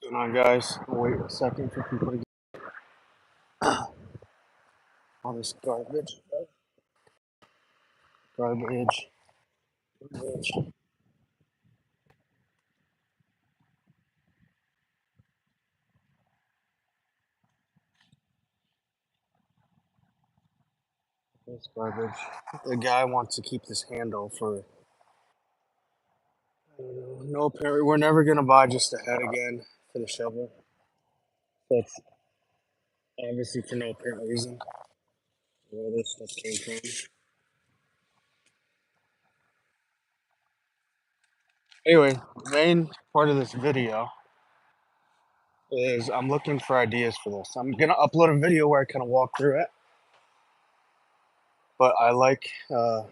What's going on, guys? I'll wait a second for people to get all this garbage. Garbage. Garbage. This garbage. The guy wants to keep this handle for no apparent. We're never gonna buy just a head again for the shovel. That's obviously for no apparent reason. Where this stuff came from. Anyway, the main part of this video is I'm looking for ideas for this. I'm gonna upload a video where I kind of walk through it, but I'd like to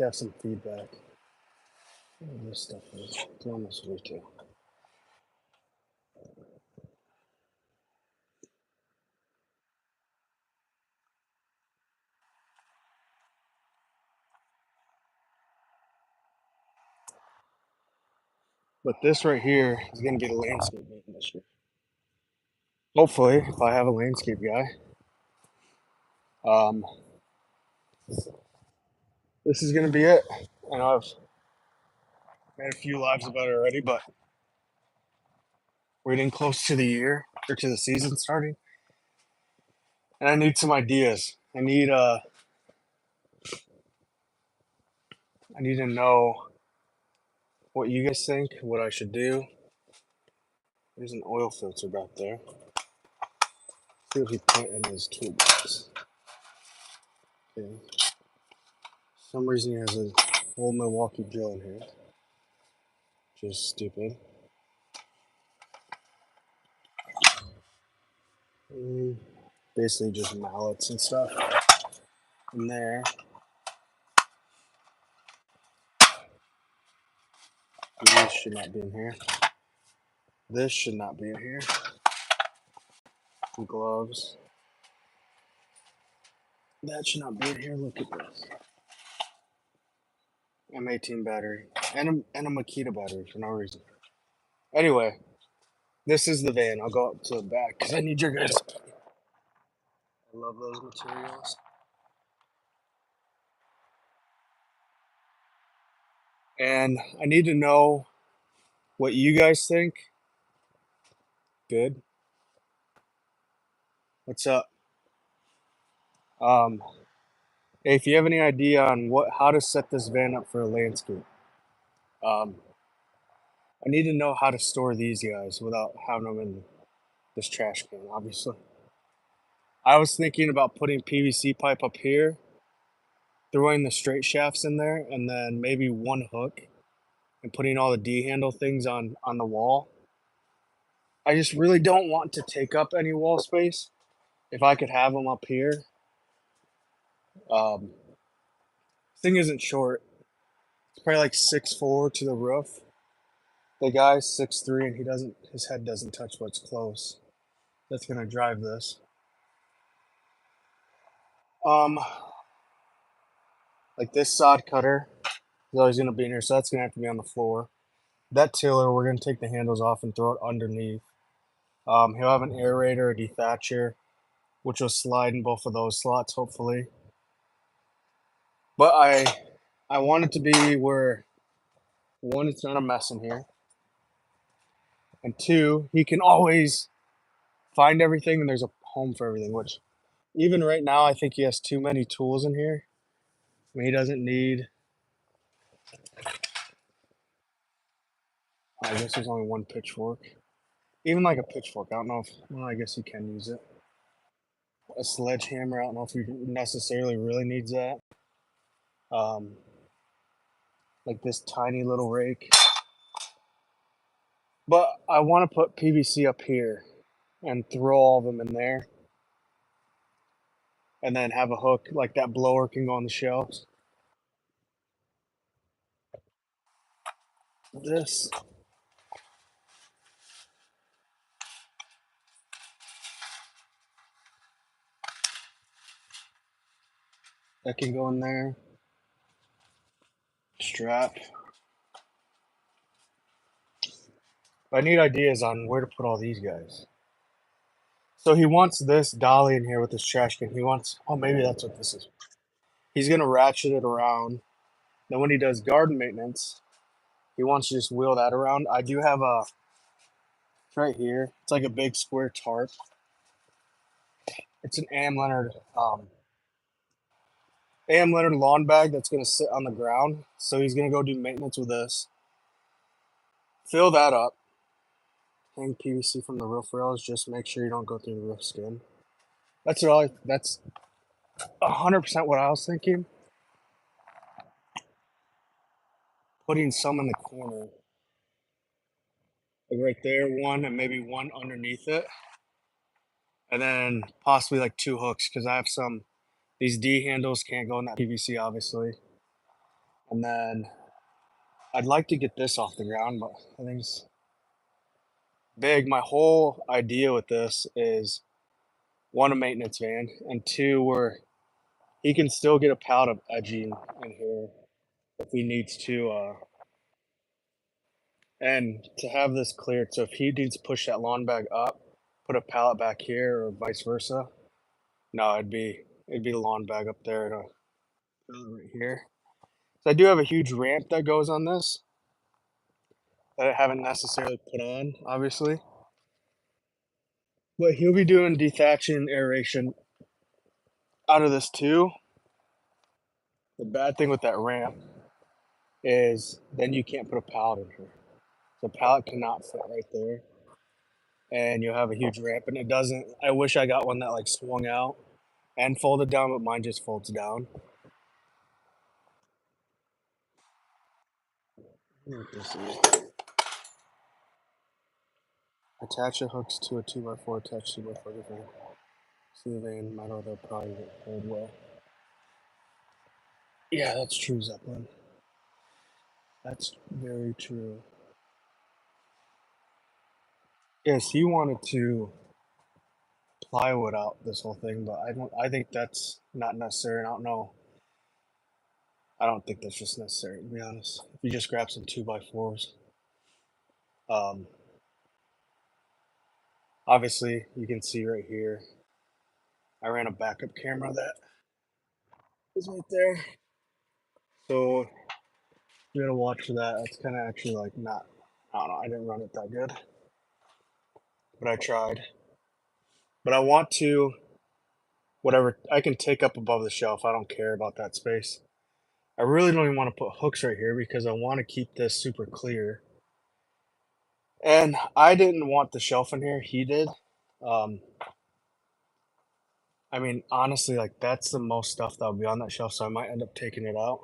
have some feedback. What this stuff is. It's almost way too. But this right here is going to be the landscape man this year. Hopefully, if I have a landscape guy. Um, this is going to be it. I know I've made a few lives about it already, but we're getting close to the year or to the season starting, and I need some ideas. I need to know what you guys think, what I should do. There's an oil filter back there. See what he put in his toolbox. Okay. For some reason he has a old Milwaukee drill in here. Just stupid. Basically just mallets and stuff in there. This should not be in here. This should not be in here. Some gloves. That should not be in here. Look at this. M18 battery. And a Makita battery for no reason. Anyway, this is the van. I'll go up to the back because I need your guys' opinion. I love those materials. And I need to know what you guys think. Good. What's up? If you have any idea on how to set this van up for a landscape, I need to know how to store these guys without having them in this trash can, obviously. I was thinking about putting PVC pipe up here, throwing the straight shafts in there, and then maybe one hook and putting all the D handle things on the wall. I just really don't want to take up any wall space. If I could have them up here. Um, thing isn't short. It's probably like 6'4" to the roof. The guy's 6'3" and his head doesn't touch what's close. That's gonna drive this. Um, like this sod cutter is always gonna be in here, so that's gonna have to be on the floor. That tiller, we're gonna take the handles off and throw it underneath. He'll have an aerator, a dethatcher, which will slide in both of those slots, hopefully. But I want it to be where, one, it's not a mess in here, and two, he can always find everything and there's a home for everything, which even right now, I think he has too many tools in here. I mean, he doesn't need, I guess there's only one pitchfork. Even like a pitchfork, I don't know if, well, I guess he can use it. A sledgehammer, I don't know if he necessarily really needs that. Um, like this tiny little rake. But I want to put PVC up here and throw all of them in there. And then have a hook, like that blower can go on the shelves. This. That can go in there. Strap. But I need ideas on where to put all these guys. So he wants this dolly in here with this trash can. He wants, oh, maybe that's what this is. He's going to ratchet it around. Then when he does garden maintenance, he wants to just wheel that around. I do have a, it's right here. It's like a big square tarp. It's an AM Leonard lawn bag that's going to sit on the ground. So he's going to go do maintenance with this. Fill that up. Hang PVC from the roof rails. Just make sure you don't go through the roof skin. That's 100% what I was thinking. Putting some in the corner. Like right there, one, and maybe one underneath it. And then possibly like 2 hooks, because I have some, these D handles can't go in that PVC, obviously. And then I'd like to get this off the ground, but I think it's big. My whole idea with this is, one, a maintenance van, and 2, where he can still get a pallet of edging in here if he needs to, and to have this cleared. So if he needs to push that lawn bag up, put a pallet back here, or vice versa. No, it'd be the lawn bag up there and a pallet right here. So I do have a huge ramp that goes on this that I haven't necessarily put on, obviously. But he'll be doing dethatching and aeration out of this too. The bad thing with that ramp is then you can't put a pallet in here. The pallet cannot fit right there. And you'll have a huge ramp, and it doesn't. I wish I got one that like swung out and folded down, but mine just folds down. What this is. Attach the hooks to a 2x4 attached 2x4 different. See the van metal, they'll probably hold well. Yeah, that's true, Zeppelin. That's very true. Yes, he wanted to plywood out this whole thing, but I don't. I think that's not necessary. I don't know. I don't think that's just necessary, to be honest. If you just grab some 2x4s, um, obviously you can see right here. I ran a backup camera that is right there, so you gotta watch for that. That's kind of actually like not. I don't know. I didn't run it that good, but I tried. But I want to, whatever I can take up above the shelf. I don't care about that space. I really don't even want to put hooks right here because I want to keep this super clear. And I didn't want the shelf in here. He did. Um, I mean, honestly, like that's the most stuff that'll be on that shelf, so I might end up taking it out.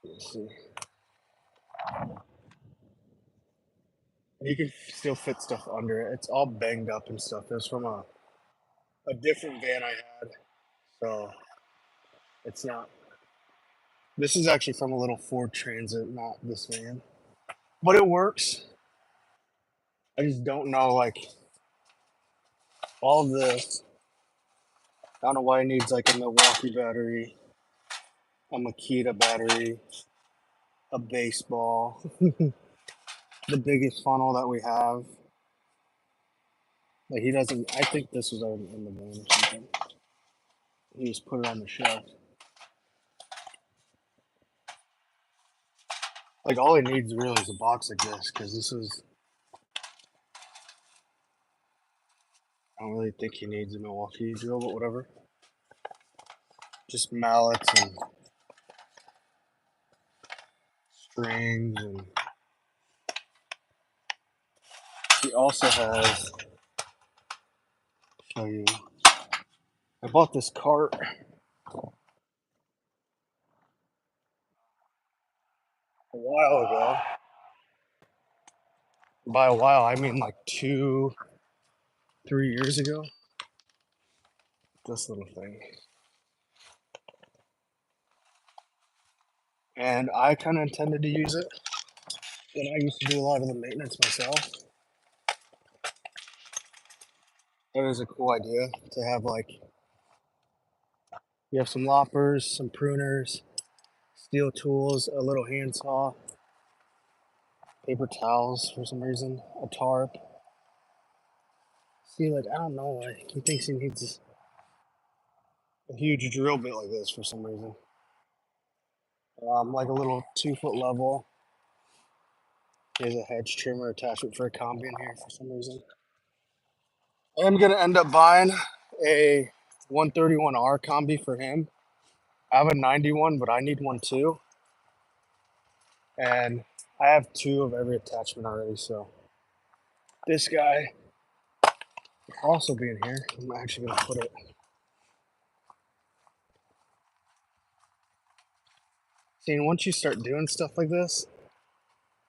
Let's see. You can still fit stuff under it. It's all banged up and stuff. It was from a different van I had, so it's not. This is actually from a little Ford Transit, not this van. But it works. I just don't know, like, all this. I don't know why it needs, like, a Milwaukee battery, a Makita battery, a baseball, the biggest funnel that we have. Like, he doesn't, I think this was already in the van or something. He just put it on the shelf. Like, all he needs really is a box like this, because this is, I don't really think he needs a Milwaukee drill, but whatever. Just mallets and strings, and he also has, show you, I bought this cart a while ago. By a while, I mean like 3 years ago. This little thing. And I kind of intended to use it when I used to do a lot of the maintenance myself. It was a cool idea to have, like, you have some loppers, some pruners, steel tools, a little handsaw, paper towels for some reason, a tarp. See, like, I don't know why he thinks he needs a huge drill bit like this for some reason. Like a little 2-foot level. There's a hedge trimmer attachment for a combi in here for some reason. I'm gonna end up buying a 131R combi for him. I have a 91, but I need one too. And I have 2 of every attachment already, so this guy will also be in here. I'm actually gonna put it. See, once you start doing stuff like this,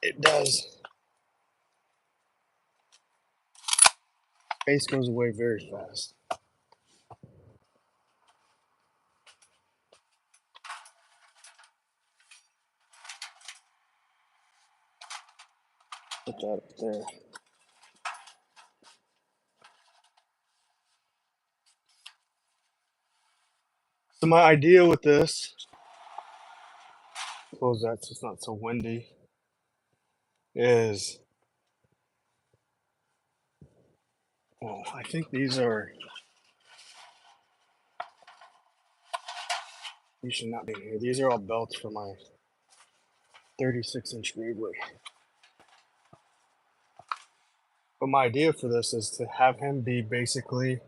it does. Space goes away very fast. Put that up there. So my idea with this, close that so it's not so windy, is, oh, I think these should not be here. These are all belts for my 36-inch Greenway. But my idea for this is to have him be basically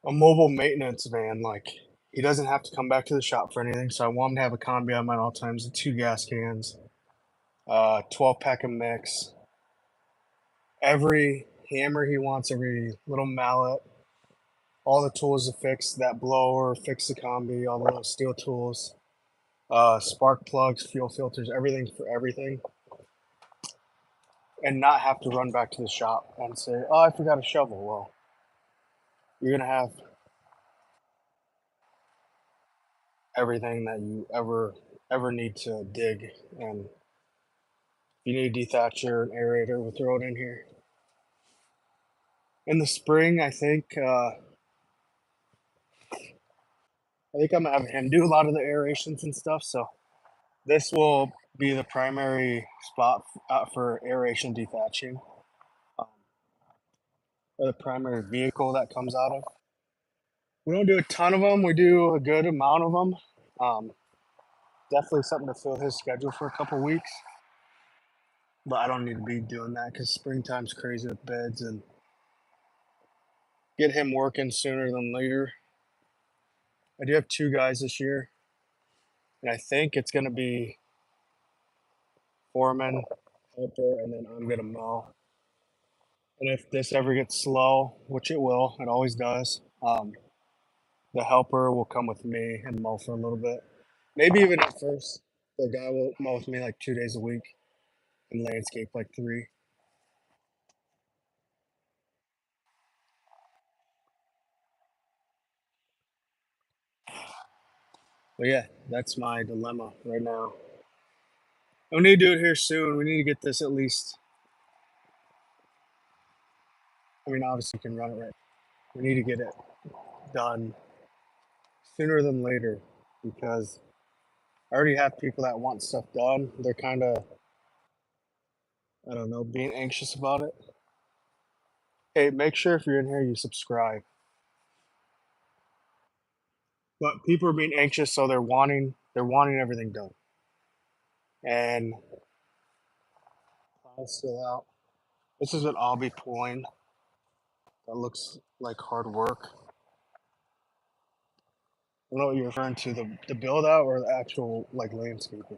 a mobile maintenance van. Like, he doesn't have to come back to the shop for anything. So I want him to have a combi on at all times, and 2 gas cans, 12-pack of mix, every hammer he wants, every little mallet, all the tools to fix that blower, fix the combi, all the little steel tools, spark plugs, fuel filters, everything for everything. And not have to run back to the shop and say, oh, I forgot a shovel. Well, you're going to have everything that you ever need to dig. And if you need a dethatcher, an aerator, we'll throw it in here. In the spring, I think I'm gonna have him do a lot of the aerations and stuff. So this will be the primary spot for aeration dethatching, or the primary vehicle that comes out of. We don't do a ton of them. We do a good amount of them. Definitely something to fill his schedule for a couple weeks. But I don't need to be doing that because springtime's crazy with beds, and get him working sooner than later. I do have 2 guys this year, and I think it's going to be foreman, helper, and then I'm going to mow. And if this ever gets slow, which it will, it always does, the helper will come with me and mow for a little bit. Maybe even at first, the guy will mow with me like 2 days a week and landscape like 3. But yeah, that's my dilemma right now. We need to do it here soon. We need to get this at least. I mean, obviously, we can run it right. We need to get it done sooner than later because I already have people that want stuff done. They're kind of, I don't know, being anxious about it. Hey, make sure if you're in here, you subscribe. But people are being anxious, so they're wanting everything done. And plow's still out. This is an obby pulling. That looks like hard work. I don't know what you're referring to, the build out or the actual like landscaping.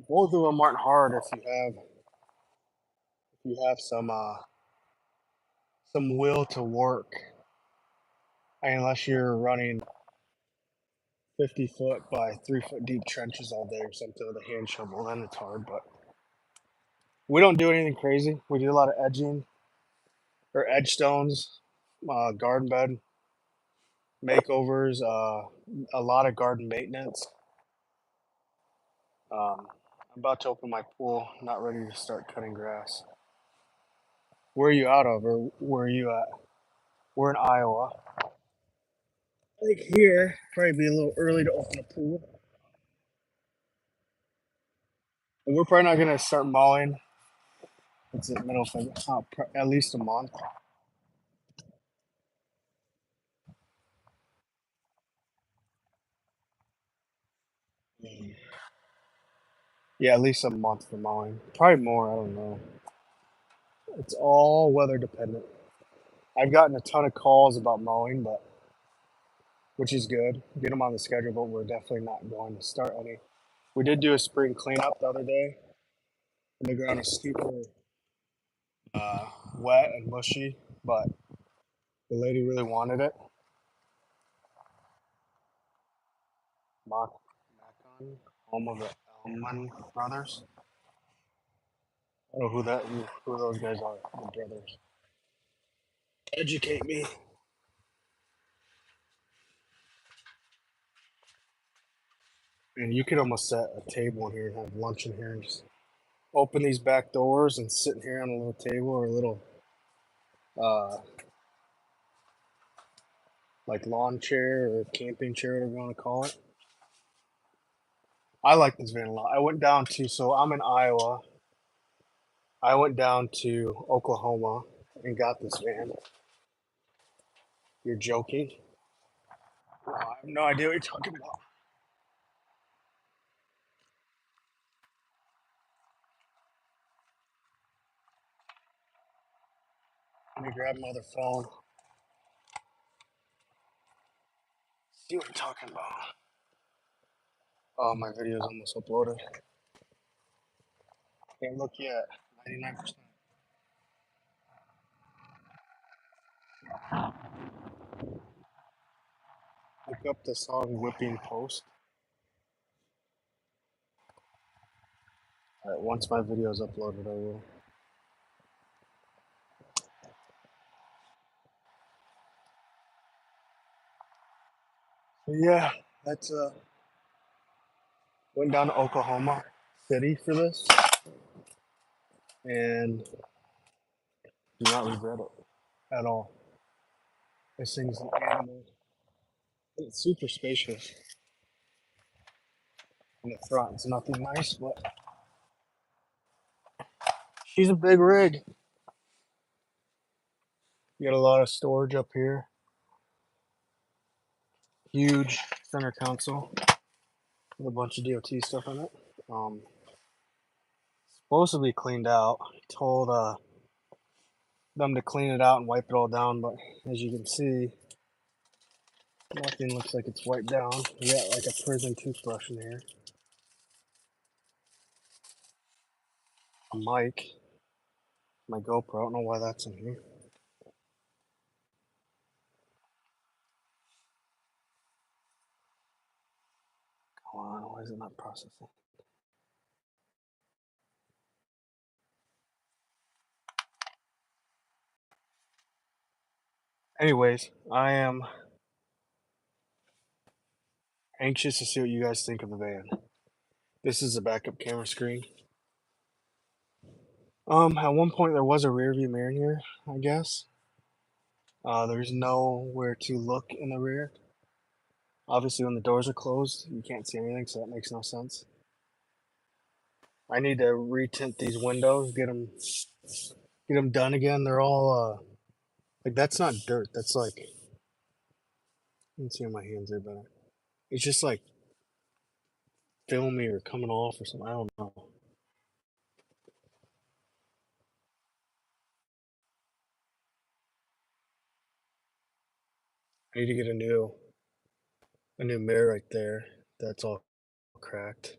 Both of them aren't hard if you have some will to work. I mean, unless you're running 50-foot by 3-foot deep trenches all day or something with a hand shovel, then it's hard. But we don't do anything crazy. We do a lot of edging or edge stones, garden bed makeovers, a lot of garden maintenance. I'm about to open my pool. Not ready to start cutting grass. Where are you out of, or where are you at? We're in Iowa. Like here, probably be a little early to open a pool. And we're probably not gonna start mowing. It's the middle of February, at least a month. Yeah, at least a month for mowing. Probably more. I don't know. It's all weather dependent. I've gotten a ton of calls about mowing, but which is good. Get them on the schedule, but we're definitely not going to start any. We did do a spring cleanup the other day, and the ground is super uh, wet and mushy, but the lady really wanted it. Macon, home of the Elman brothers. I don't know who those guys are. The brothers. Educate me. And you could almost set a table in here and have lunch in here and just open these back doors and sit here on a little table or a little uh, like lawn chair or camping chair, whatever you want to call it. I like this van a lot. I went down to, so I'm in Iowa. I went down to Oklahoma and got this van. You're joking? I have no idea what you're talking about. Let me grab my other phone. See what you're talking about. Oh, my video's almost uploaded. Can't look yet. 99%. Look up the song Whipping Post. Alright, once my video's uploaded, I will. So yeah, that's went down to Oklahoma City for this and do not regret it at all. This thing's an animal. It's super spacious in the front. It's nothing nice, but she's a big rig. You got a lot of storage up here. Huge center console with a bunch of DOT stuff in it. Um, Supposed to be cleaned out. I told them to clean it out and wipe it all down, but as you can see, nothing looks like it's wiped down. We got like a prison toothbrush in here. A mic. My GoPro. I don't know why that's in here. Come on, why is it not processing? Anyways, I am anxious to see what you guys think of the van. This is a backup camera screen. At one point there was a rear view mirror in here, I guess. There's nowhere to look in the rear. Obviously, when the doors are closed, you can't see anything, so that makes no sense. I need to retint these windows, get them done again. They're all like that's not dirt. That's like you can see on my hands there better. It's just like filmy or coming off or something. I don't know. I need to get a new mirror right there. That's all cracked.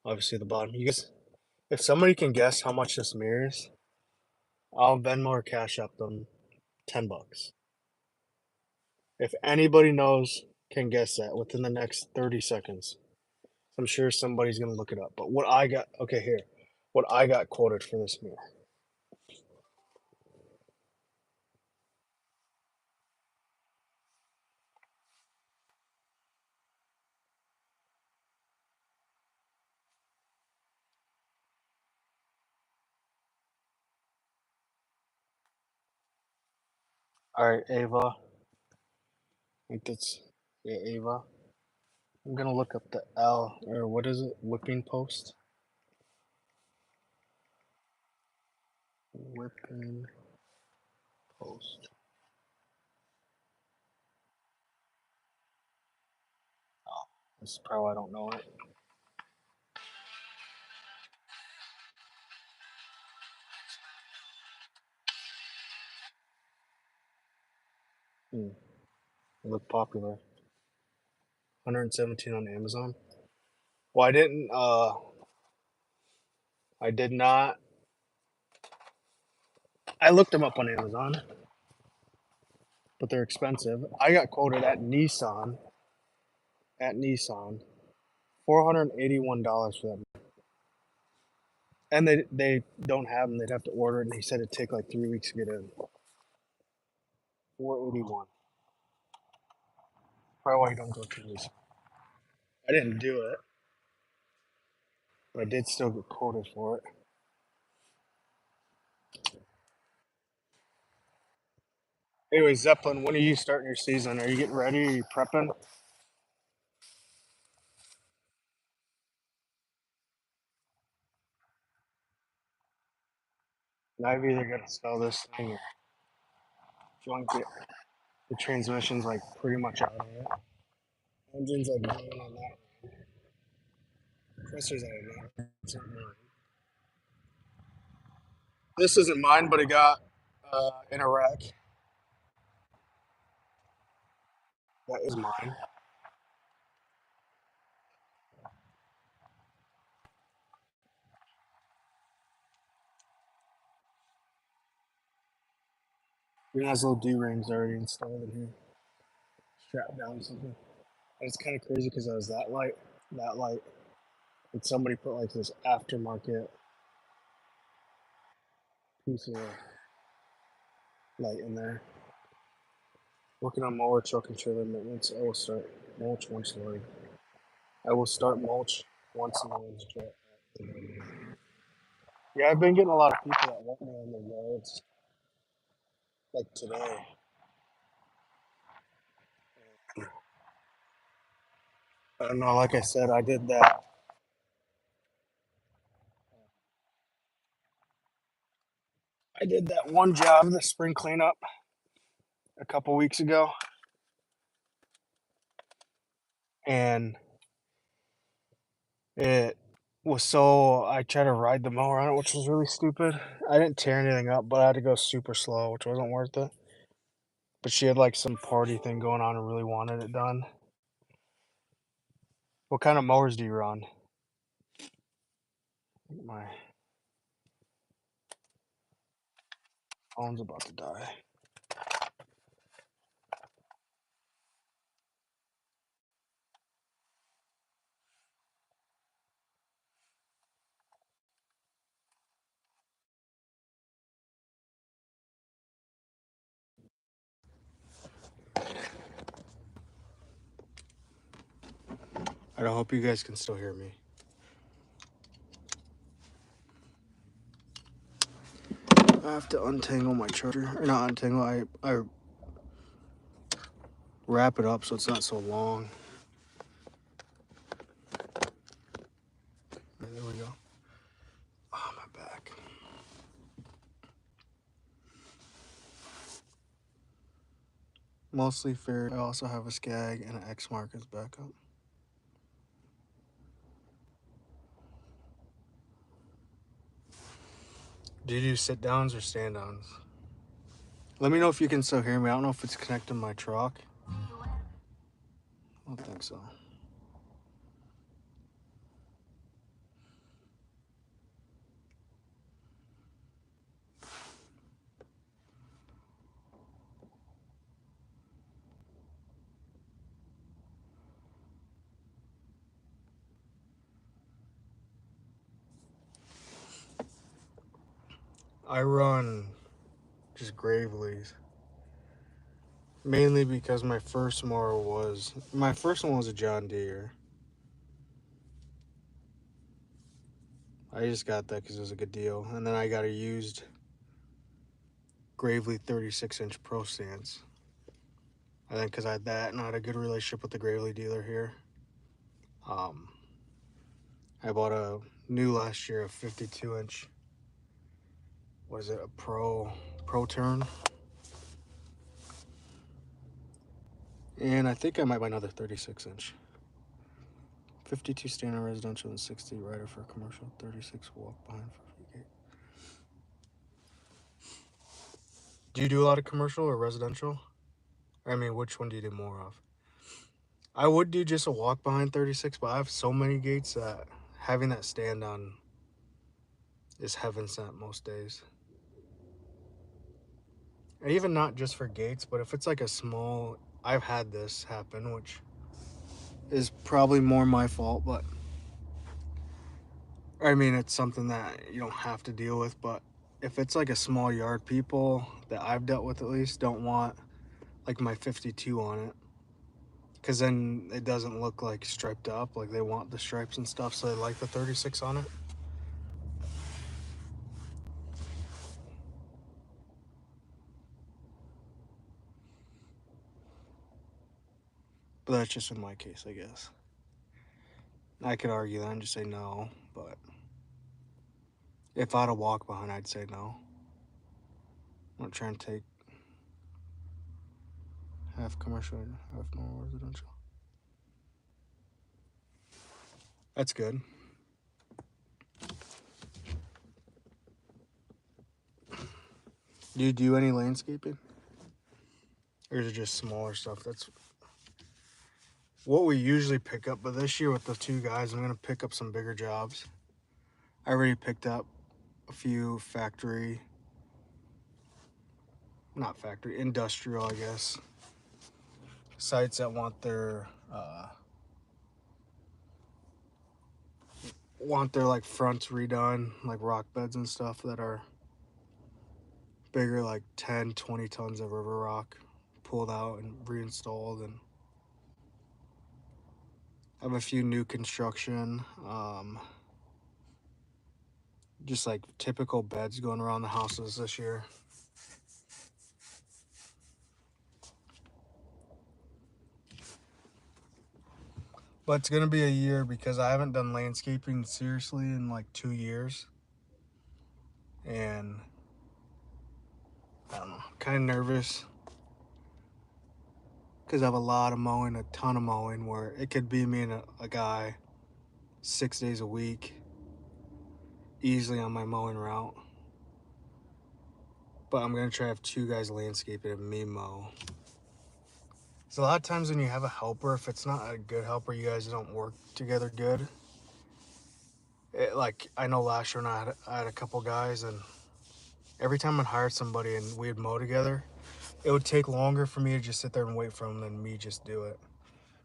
Obviously the bottom. You guys, if somebody can guess how much this mirror is, I'll Venmo or Cash App them $10. If anybody knows, can guess that within the next 30 seconds, I'm sure somebody's gonna look it up. But what I got, okay, here, what I got quoted for this mirror. All right, Ava, I think that's Yeah, Ava. I'm gonna look up the L, or what is it? Whipping post? Whipping post. Oh, this is probably why I don't know it. Hmm. It looked popular. 117 on Amazon. Well, I did not, I looked them up on Amazon, but they're expensive. I got quoted at Nissan, $481 for them. And they don't have them. They'd have to order it, and he said it'd take like 3 weeks to get in. 481. Probably why you don't go to Nissan. I didn't do it, but I did still get quoted for it. Anyway, Zeppelin, when are you starting your season? Are you getting ready? Are you prepping? And I've either got to sell this thing or junk it. The transmission's like pretty much out of it. Engine's like going on that. Compressor's out of that. It's not mine. This isn't mine, but it got in Iraq. That is mine. It has little D rings already installed in here, strapped down something. And it's kind of crazy because I was that light, and somebody put like this aftermarket piece of light in there. Working on mower, truck, and trailer maintenance. I will start mulch once loaded. I will start mulch once the load's dry. Yeah, I've been getting a lot of people that want me on the yards, like today. I don't know. Like I said, I did that one job, the spring cleanup, a couple weeks ago, and it was so I tried to ride the mower on it, which was really stupid. I didn't tear anything up, but I had to go super slow, which wasn't worth it. But she had like some party thing going on and really wanted it done. What kind of mowers do you run? My phone's about to die. I don't hope you guys can still hear me. I have to untangle my charger, or not untangle. I wrap it up so it's not so long. There we go. Oh, my back. Mostly fair. I also have a Skag and an X Mark as backup. Do you do sit downs or stand downs? Let me know if you can still hear me. I don't know if it's connected to my truck. I don't think so. I run just Gravely's. Mainly because my first one was a John Deere. I just got that because it was a good deal. And then I got a used Gravely 36-inch Pro Stance. And then because I had that and I had a good relationship with the Gravely dealer here, I bought a new last year, a 52-inch. What is it? A Pro Turn. And I think I might buy another 36-inch. 52 standard residential and 60 rider for commercial. 36 walk behind for free gate. Do you do a lot of commercial or residential? I mean, which one do you do more of? I would do just a walk behind 36, but I have so many gates that having that stand on is heaven sent most days. And even not just for gates, but if it's like a small, I've had this happen, which is probably more my fault, but I mean, it's something that you don't have to deal with, but if it's like a small yard, people that I've dealt with at least don't want like my 52 on it, because then it doesn't look like striped up. Like they want the stripes and stuff, so they like the 36 on it. But that's just in my case, I guess. I could argue that and just say no, but if I had a walk behind, I'd say no. I'm not trying to take half commercial, half more residential. That's good. Do you do any landscaping? Or is it just smaller stuff? That's what we usually pick up, but this year with the two guys, I'm gonna pick up some bigger jobs. I already picked up a few industrial, I guess, sites that want their like fronts redone, like rock beds and stuff that are bigger, like 10-20 tons of river rock pulled out and reinstalled. And I have a few new construction, just like typical beds going around the houses this year. But it's gonna be a year because I haven't done landscaping seriously in like 2 years. And I don't know, kind of nervous because I have a ton of mowing, where it could be me and a guy 6 days a week easily on my mowing route. But I'm gonna try to have 2 guys landscape it and me mow. So a lot of times when you have a helper, if it's not a good helper, you guys don't work together good. Like I know last year when I had a couple guys, and every time I'd hire somebody and we'd mow together, it would take longer for me to just sit there and wait for them than me just do it.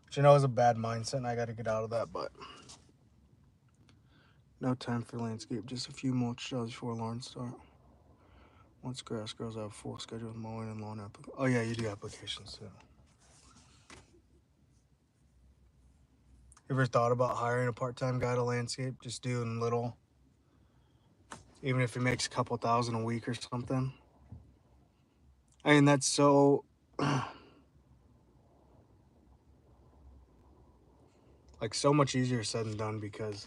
Which I know is a bad mindset, and I got to get out of that, but no time for landscape. Just a few mulch jobs before lawn start. Once grass grows, I have a full schedule of mowing and lawn application. Oh yeah, you do applications too. You ever thought about hiring a part-time guy to landscape? Just doing little, even if he makes a couple thousand a week or something? I mean, that's so like so much easier said than done, because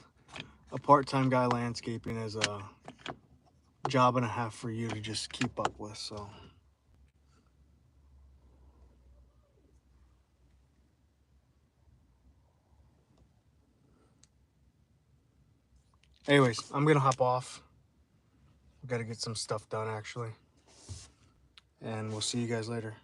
a part-time guy landscaping is a job and a half for you to just keep up with. So anyways, I'm gonna hop off. I've got to get some stuff done actually, and we'll see you guys later.